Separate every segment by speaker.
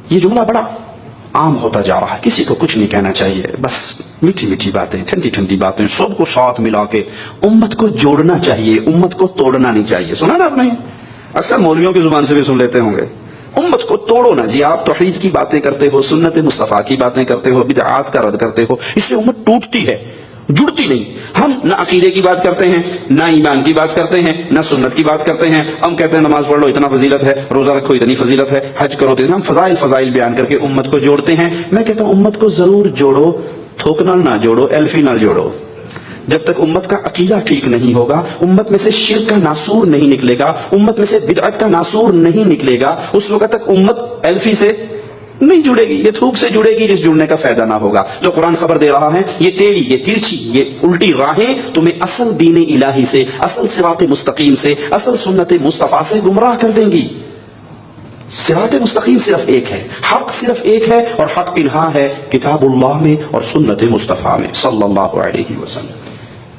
Speaker 1: یہ جملہ بڑا عام ہوتا جا رہا ہے، کسی کو کچھ نہیں کہنا چاہیے، بس میٹھی میٹھی باتیں، ٹھنڈی ٹھنڈی باتیں، سب کو ساتھ ملا کے امت کو جوڑنا چاہیے، امت کو توڑنا نہیں چاہیے۔ سنا نا آپ نے، اکثر مولویوں کی زبان سے بھی سن لیتے ہوں گے، امت کو توڑو نا جی۔ آپ توحید کی باتیں کرتے ہو، سنت مصطفیٰ کی باتیں کرتے ہو، بدعات کا رد کرتے ہو، اس سے امت ٹوٹتی ہے، جڑتی نہیں۔ ہم نہ عقیدے کی بات کرتے ہیں، نہ ایمان کی بات کرتے ہیں، نہ سنت کی بات کرتے ہیں۔ ہم کہتے ہیں نماز پڑھ لو اتنا فضیلت ہے، روزہ رکھو اتنی فضیلت ہے، حج کرو تو ہم فضائل بیان کر کے امت کو جوڑتے ہیں۔ میں کہتا ہوں امت کو ضرور جوڑو، تھوکنال نہ جوڑو، ایلفی نہ جوڑو۔ جب تک امت کا عقیدہ ٹھیک نہیں ہوگا، امت میں سے شرک کا ناسور نہیں نکلے گا، امت میں سے بدعت کا ناسور نہیں نکلے گا، اس وقت تک امت ایلفی سے نہیں جڑے گی، یہ تھوک سے جڑے گی جس جڑنے کا فائدہ نہ ہوگا۔ جو قرآن خبر دے رہا ہے، یہ ٹیڑھی، یہ ترچھی، یہ الٹی راہیں تمہیں اصل دین الہی سے، اصل صراط مستقیم سے، اصل سنت مصطفیٰ سے گمراہ کر دیں گی۔ صراط مستقیم صرف ایک ہے، حق صرف ایک ہے، اور حق پنہا ہے کتاب اللہ میں اور سنت مصطفیٰ میں صلی اللہ علیہ وسلم۔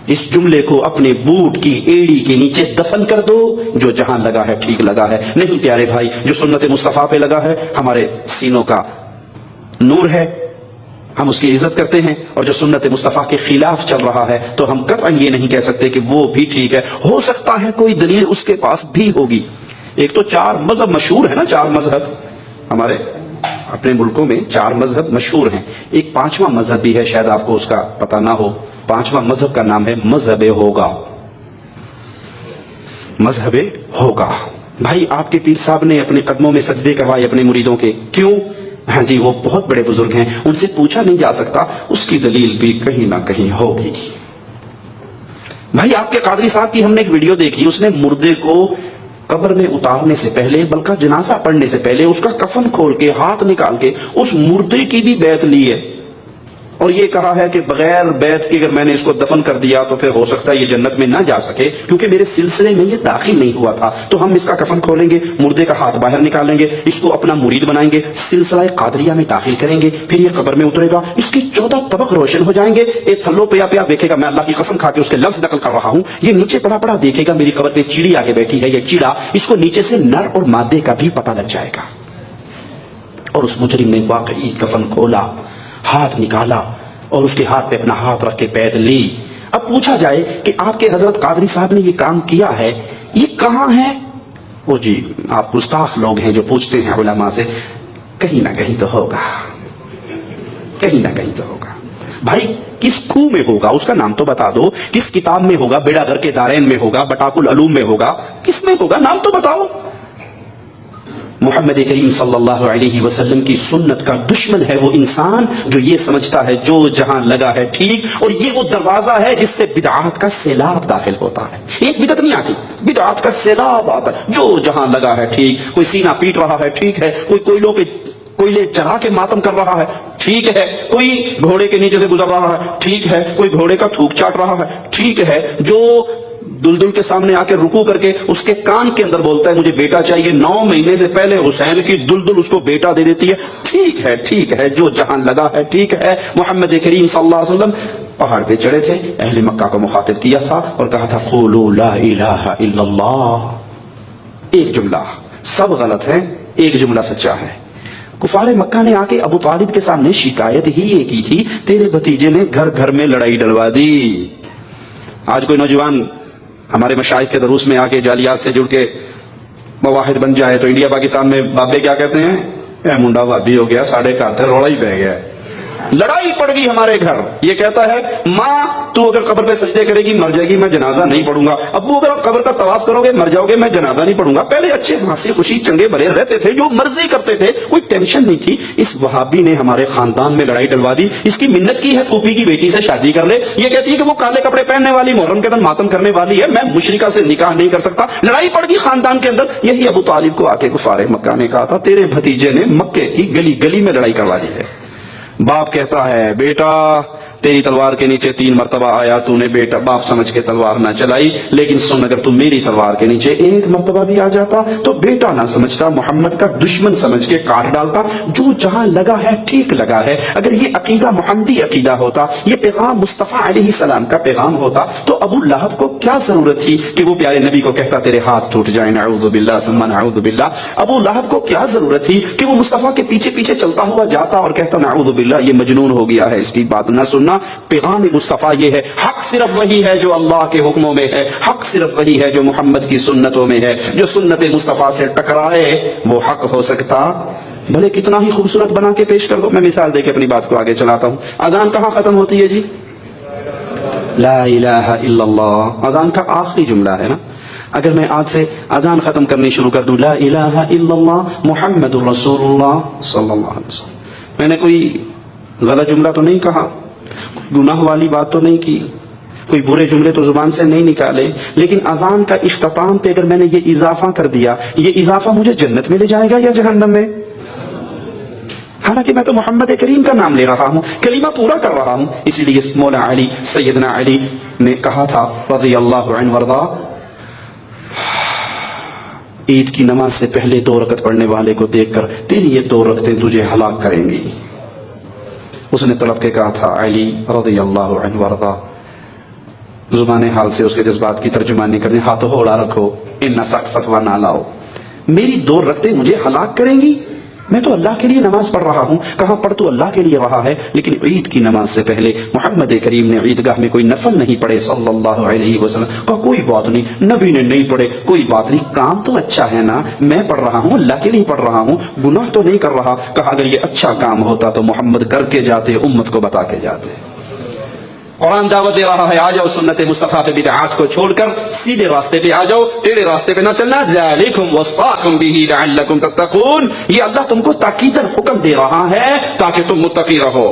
Speaker 1: اس جملے کو اپنے بوٹ کی ایڑی کے نیچے دفن کر دو، جو جہاں لگا ہے ٹھیک لگا ہے۔ نہیں پیارے بھائی، جو سنت مصطفیٰ پہ لگا ہے ہمارے سینوں کا نور ہے، ہم اس کی عزت کرتے ہیں، اور جو سنت مصطفیٰ کے خلاف چل رہا ہے تو ہم قطعاً یہ نہیں کہہ سکتے کہ وہ بھی ٹھیک ہے۔ ہو سکتا ہے کوئی دلیل اس کے پاس بھی ہوگی۔ ایک تو 4 مذہب مشہور ہے نا، 4 مذہب ہمارے اپنے ملکوں میں 4 مذہب مشہور ہیں۔ ایک 5واں مذہب بھی ہے، شاید آپ کو اس کا پتہ نہ ہو۔ 5واں مذہب کا نام ہے مذہب ہوگا۔ مذہب ہوگا بھائی، آپ کے پیر صاحب نے اپنے قدموں میں سجدے کروائے اپنے مریدوں کے، کیوں؟ ہاں جی، وہ بہت بڑے بزرگ ہیں، ان سے پوچھا نہیں جا سکتا، اس کی دلیل بھی کہیں نہ کہیں ہوگی۔ بھائی آپ کے قادری صاحب کی ہم نے ایک ویڈیو دیکھی، اس نے مردے کو قبر میں اتارنے سے پہلے، بلکہ جنازہ پڑھنے سے پہلے، اس کا کفن کھول کے ہاتھ نکال کے اس مردے کی بھی بیعت لی ہے، اور یہ کہا ہے کہ بغیر بیعت کے اگر میں نے اس کو دفن کر دیا تو پھر ہو سکتا ہے یہ جنت میں نہ جا سکے، کیونکہ میرے سلسلے میں یہ داخل نہیں ہوا تھا۔ تو ہم اس کا کفن کھولیں گے، مردے کا ہاتھ باہر نکالیں گے، اس کو اپنا مرید بنائیں گے، سلسلہ قادریہ میں داخل کریں گے، پھر یہ قبر میں اترے گا، اس کی 14 طبق روشن ہو جائیں گے۔ ایک تھلو پیا پیا دیکھے گا، میں اللہ کی قسم کھا کے اس کے لفظ نقل کر رہا ہوں، یہ نیچے پڑا پڑا دیکھے گا، میری قبر پہ چیڑی آگے بیٹھی ہے، یہ چیڑا اس کو نیچے سے نر اور مادے کا بھی پتہ لگ جائے گا۔ اور اس مجرم نے واقعی کفن کھولا، ہاتھ نکالا، اور اس کے ہاتھ پہ اپنا ہاتھ رکھ کے بیعت لی۔ اب پوچھا جائے کہ آپ کے حضرت قادری صاحب نے یہ کام کیا ہے، یہ کہاں ہے؟ وہ جی آپ گستاخ لوگ ہیں جو پوچھتے ہیں علماء سے، کہیں نہ کہیں تو ہوگا، کہیں نہ کہیں تو ہوگا۔ بھائی کس خو میں ہوگا اس کا نام تو بتا دو، کس کتاب میں ہوگا؟ بیڑا غر کے دارین میں ہوگا، بٹاک العلوم میں ہوگا، کس میں ہوگا؟ نام تو بتاؤ۔ محمد کریم صلی اللہ علیہ وسلم کی سنت کا دشمن ہے وہ انسان جو یہ سمجھتا ہے جو جہاں لگا ہے ٹھیک، اور یہ وہ دروازہ ہے جس سے بدعات کا سیلاب داخل ہوتا ہے۔ ایک بدعت نہیں آتی، بدعات کا سیلاب آتا ہے، جو جہاں لگا ہے ٹھیک۔ کوئی سینہ پیٹ رہا ہے ٹھیک ہے، کوئی کوئلے چڑھا کے ماتم کر رہا ہے ٹھیک ہے، کوئی گھوڑے کے نیچے سے گزر رہا ہے ٹھیک ہے، کوئی گھوڑے کا تھوک چاٹ رہا ہے ٹھیک ہے، جو دلدل کے سامنے آ کے رکوع کر کے اس کے کان کے اندر بولتا ہے مجھے بیٹا چاہیے، 9 مہینے سے پہلے حسین کی دلدل اس کو بیٹا دے دیتی ہے، ٹھیک ہے، جو جہاں لگا ہے ٹھیک ہے۔ محمد کریم صلی اللہ علیہ وسلم پہاڑ پہ چڑھے تھے، اہل مکہ کو مخاطب کیا تھا اور کہا تھا قولوا لا الہ الا اللہ۔ ایک جملہ، سب غلط ہے، ایک جملہ سچا ہے۔ کفار مکہ نے آ کے ابو طالب کے سامنے شکایت ہی یہ کی تھی، تیرے بھتیجے نے گھر گھر میں لڑائی ڈلوا دی۔ آج کوئی نوجوان ہمارے مشائخ کے دروس میں آ کے جالیات سے جڑ کے مواحد بن جائے تو انڈیا پاکستان میں بابے کیا کہتے ہیں؟ اے منڈا وابی ہو گیا، ساڑھے کاتے روڑا ہی بہ گیا، لڑائی پڑ گئی ہمارے گھر۔ یہ کہتا ہے ماں تو اگر قبر پہ سجدے کرے گی مر جائے گی، میں جنازہ نہیں پڑھوں گا۔ ابو اگر آپ قبر کا طواف کرو گے مر جاؤ گے، میں جنازہ نہیں پڑھوں گا۔ پہلے اچھے ہنسی خوشی چنگے بھلے رہتے تھے، جو مرضی کرتے تھے، کوئی ٹینشن نہیں تھی۔ اس وہابی نے ہمارے خاندان میں لڑائی ڈلوا دی، اس کی منت کی ہے پھوپھی کی بیٹی سے شادی کر لے۔ یہ کہتی ہے کہ وہ کالے کپڑے پہننے والی محرم کے دن ماتم کرنے والی ہے، میں مشرکہ سے نکاح نہیں کر سکتا۔ لڑائی پڑ گئی خاندان کے اندر۔ یہی ابو طالب کو آ کے کفار مکہ نے کہا تھا تیرے بھتیجے نے مکے کی گلی گلی میں لڑائی کروا دی ہے۔ باپ کہتا ہے بیٹا تیری تلوار کے نیچے 3 مرتبہ آیا، تو نے بیٹا باپ سمجھ کے تلوار نہ چلائی، لیکن سن اگر تو میری تلوار کے نیچے 1 مرتبہ بھی آ جاتا تو بیٹا نہ سمجھتا، محمد کا دشمن سمجھ کے کاٹ ڈالتا۔ جو جہاں لگا ہے ٹھیک لگا ہے۔ اگر یہ عقیدہ محمدی عقیدہ ہوتا، یہ پیغام مصطفیٰ علیہ السلام کا پیغام ہوتا، تو ابو لہب کو کیا ضرورت تھی کہ وہ پیارے نبی کو کہتا تیرے ہاتھ ٹوٹ جائیں، نعوذ باللہ ثم نعوذ باللہ۔ ابو لہب کو کیا ضرورت تھی کہ وہ مصطفیٰ کے پیچھے پیچھے چلتا ہوا جاتا اور کہتا نعوذ باللہ یہ مجنون ہو گیا ہے، اس کی بات نہ سننا۔ پیغام مصطفیٰ یہ ہے، حق صرف وہی ہے جو اللہ کے حکموں میں ہے، حق صرف وہی ہے جو محمد کی سنتوں میں ہے۔ جو سنت مصطفیٰ سے ٹکرائے وہ حق ہو سکتا بھلے کتنا ہی خوبصورت بنا کے پیش کر دو۔ میں مثال دے کے اپنی بات کو آگے چلاتا ہوں۔ اذان کہاں ختم ہوتی ہے جی؟ لا الہ الا اللہ، اذان کا آخری جملہ ہے نا۔ اگر میں آج سے اذان ختم کرنی شروع کر دوں، لا الہ الا اللہ محمد رسول اللہ صلی اللہ علیہ وسلم، میں نے کوئی غلط جملہ تو نہیں کہا، گناہ والی بات تو نہیں کی، کوئی برے جملے تو زبان سے نہیں نکالے، لیکن اذان کا اختتام پہ اگر میں نے یہ اضافہ کر دیا، یہ اضافہ مجھے جنت میں لے جائے گا یا جہنم میں؟ حالانکہ میں تو محمد کریم کا نام لے رہا ہوں، کلمہ پورا کر رہا ہوں۔ اسی لیے مولا علی سیدنا علی نے کہا تھا رضی اللہ عنہ وارضا، عید کی نماز سے پہلے 2 رکعت پڑھنے والے کو دیکھ کر تیری یہ 2 رکعتیں تجھے ہلاک کریں گی۔ اس نے طلب کے کہا تھا علی رضی اللہ عنہ وارضا، زبان حال سے اس کے جذبات کی ترجمانی کرنے، ہاتھوں ہوڑا رکھو، ان سخت فتویٰ نہ لاؤ، میری 2 رکعتیں مجھے ہلاک کریں گی؟ میں تو اللہ کے لیے نماز پڑھ رہا ہوں۔ کہاں پڑھ تو اللہ کے لیے رہا ہے، لیکن عید کی نماز سے پہلے محمد کریم نے عیدگاہ میں کوئی نفل نہیں پڑھے صلی اللہ علیہ وسلم۔ کہا کوئی بات نہیں، نبی نے نہیں پڑھے، کوئی بات نہیں، کام تو اچھا ہے نا، میں پڑھ رہا ہوں، اللہ کے لیے پڑھ رہا ہوں، گناہ تو نہیں کر رہا۔ کہا اگر یہ اچھا کام ہوتا تو محمد کر کے جاتے، امت کو بتا کے جاتے۔ قرآن دعوت دے رہا ہے، آ جاؤ سنت مصطفیٰ کے بدعات کو چھوڑ کر سیدھے راستے پہ آ جاؤ، ٹیڑھے راستے پہ نہ چلنا۔ ذالکم وصاکم بہ لعلکم تتقون، یہ اللہ تم کو تاکیداً حکم دے رہا ہے تاکہ تم متقی رہو۔